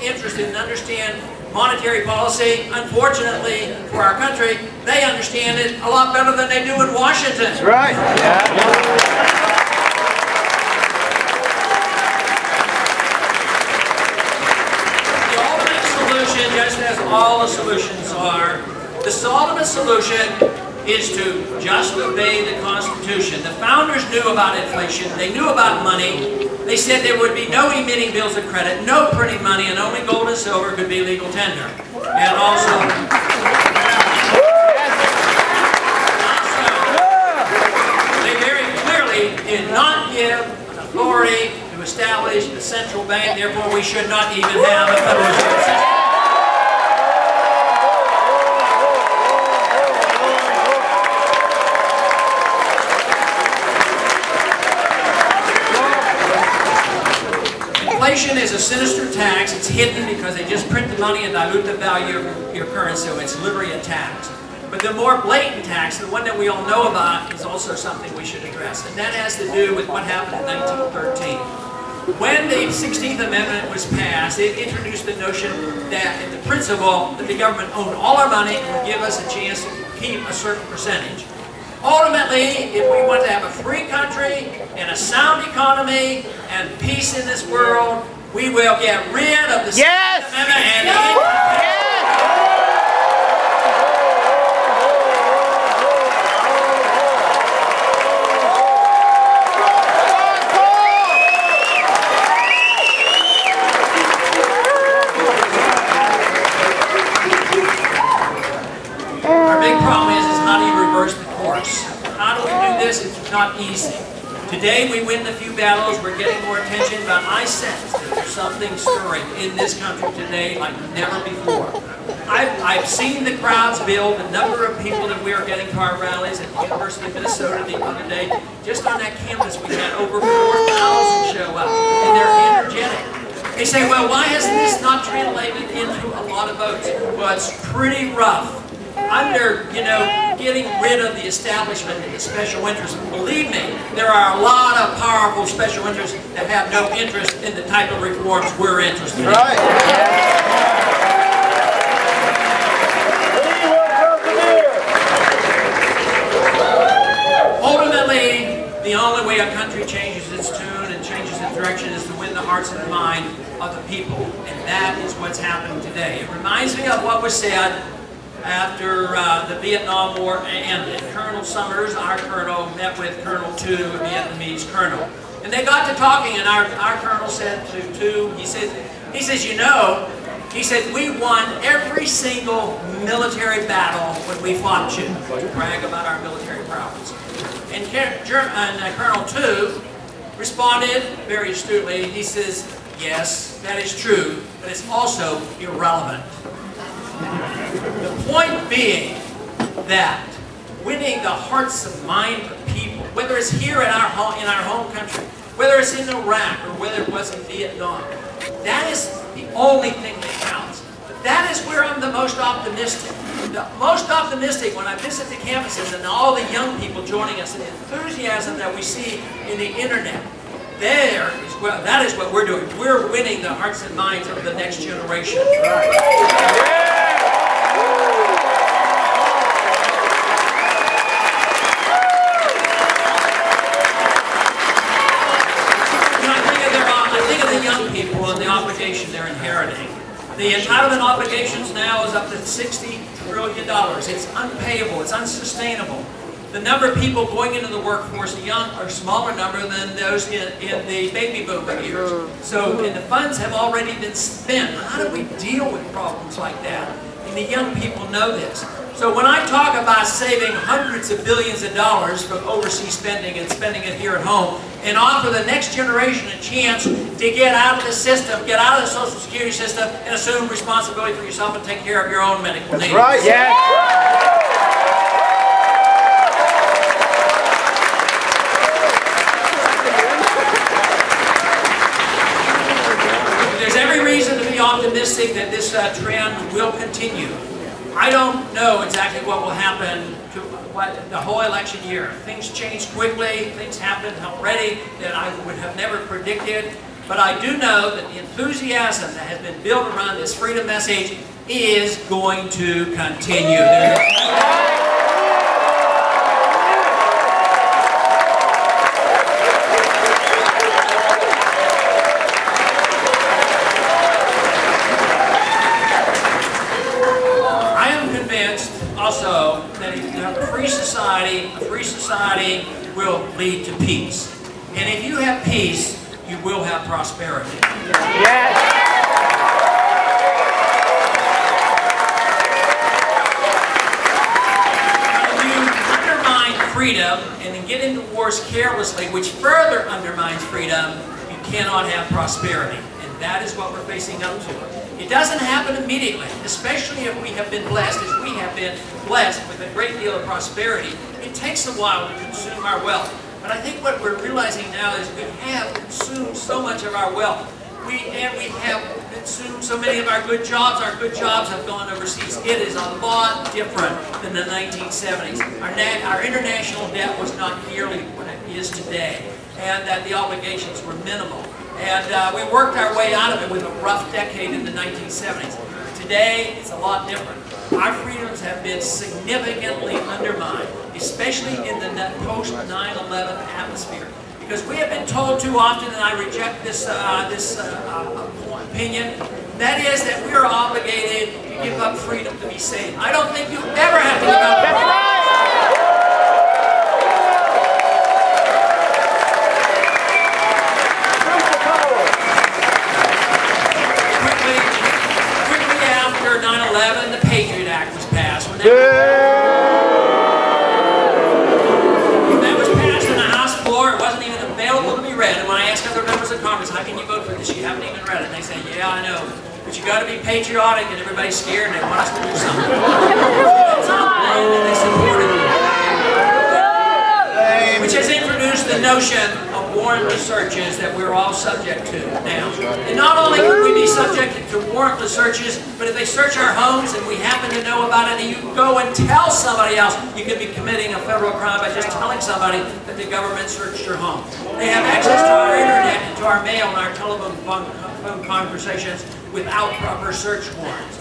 interested and understand monetary policy. Unfortunately for our country, they understand it a lot better than they do in Washington. That's right. Yeah. Just as all the solutions are, the ultimate solution is to just obey the Constitution. The founders knew about inflation. They knew about money. They said there would be no emitting bills of credit, no printing money, and only gold and silver could be legal tender. And also they very clearly did not give authority to establish a central bank. Therefore, we should not even have a Federal Reserve System. Inflation is a sinister tax. It's hidden because they just print the money and dilute the value of your currency, so it's literally a tax. But the more blatant tax, the one that we all know about, is also something we should address. And that has to do with what happened in 1913. When the 16th Amendment was passed, it introduced the notion that, in the principle, that the government owned all our money and would give us a chance to keep a certain percentage. Ultimately, if we want to have a free country and a sound economy and peace in this world, we will get rid of the 16th Amendment and our big problem is how do you reverse the course? How do we do this? It's not easy. Today we win a few battles, we're getting more attention, but I sense that there's something stirring in this country today like never before. I've seen the crowds build, the number of people that we are getting to our rallies at the University of Minnesota the other day. Just on that campus we had over 4,000 show up, and they're energetic. They say, well, why hasn't this not translated into a lot of votes? Well, it's pretty rough. Under, getting rid of the establishment and the special interests. Believe me, there are a lot of powerful special interests that have no interest in the type of reforms we're interested in. Right. Ultimately, the only way a country changes its tune and changes its direction is to win the hearts and mind of the people. And that is what's happening today. It reminds me of what was said after the Vietnam War ended. Colonel Summers, our colonel, met with Colonel Tu, a Vietnamese colonel. And they got to talking, and our colonel said to Tu, he says, he said, we won every single military battle when we fought you. To brag about our military prowess. And Colonel Tu responded very astutely. He says, yes, that is true, but it's also irrelevant. The point being that winning the hearts and mind of people, whether it's here in our home country, whether it's in Iraq, or whether it was in Vietnam, that is the only thing that counts. But that is where I'm the most optimistic. The most optimistic when I visit the campuses and all the young people joining us, and the enthusiasm that we see in the internet. That is what we're doing. We're winning the hearts and minds of the next generation. Right. People and the obligation they're inheriting. The entitlement obligations now is up to $60 trillion. It's unpayable. It's unsustainable. The number of people going into the workforce, a smaller number than those in the baby boom years. So, and the funds have already been spent. How do we deal with problems like that? And the young people know this. So when I talk about saving hundreds of billions of dollars from overseas spending and spending it here at home, and offer the next generation a chance to get out of the system, get out of the Social Security system, and assume responsibility for yourself and take care of your own medical needs. Right, yes. There's every reason to be optimistic that this trend will continue. I don't know exactly what will happen to the whole election year. Things change quickly. Things happen already that I would have never predicted. But I do know that the enthusiasm that has been built around this freedom message is going to continue. Also, that if you have a free society will lead to peace. And if you have peace, you will have prosperity. Yes. If you undermine freedom and then get into wars carelessly, which further undermines freedom, you cannot have prosperity. And that is what we're facing up to. It doesn't happen immediately, especially if we have been blessed, as we have been blessed with a great deal of prosperity. It takes a while to consume our wealth. But I think what we're realizing now is we have consumed so much of our wealth. We have consumed so many of our good jobs. Our good jobs have gone overseas. It is a lot different than the 1970s. Our international debt was not nearly what it is today, and that the obligations were minimal. And we worked our way out of it with a rough decade in the 1970s. Today, it's a lot different. Our freedoms have been significantly undermined, especially in the post-9/11 atmosphere. Because we have been told too often, and I reject this opinion, that is that we are obligated to give up freedom to be saved. I don't think you ever have to give up freedom. The Patriot Act was passed. When that was passed on the House floor, it wasn't even available to be read. And when I asked other members of Congress, how can you vote for this? You haven't even read it. And they say, yeah, I know. But you got to be patriotic, and everybody's scared, and they want us to do something. And they supported it. Which has introduced the notion of warrantless searches that we're all subject to now. And not only can we be subjected to warrantless searches, but if they search our homes and we happen to know about it and you go and tell somebody else, you could be committing a federal crime by just telling somebody that the government searched your home. They have access to our internet and to our mail and our telephone conversations without proper search warrants.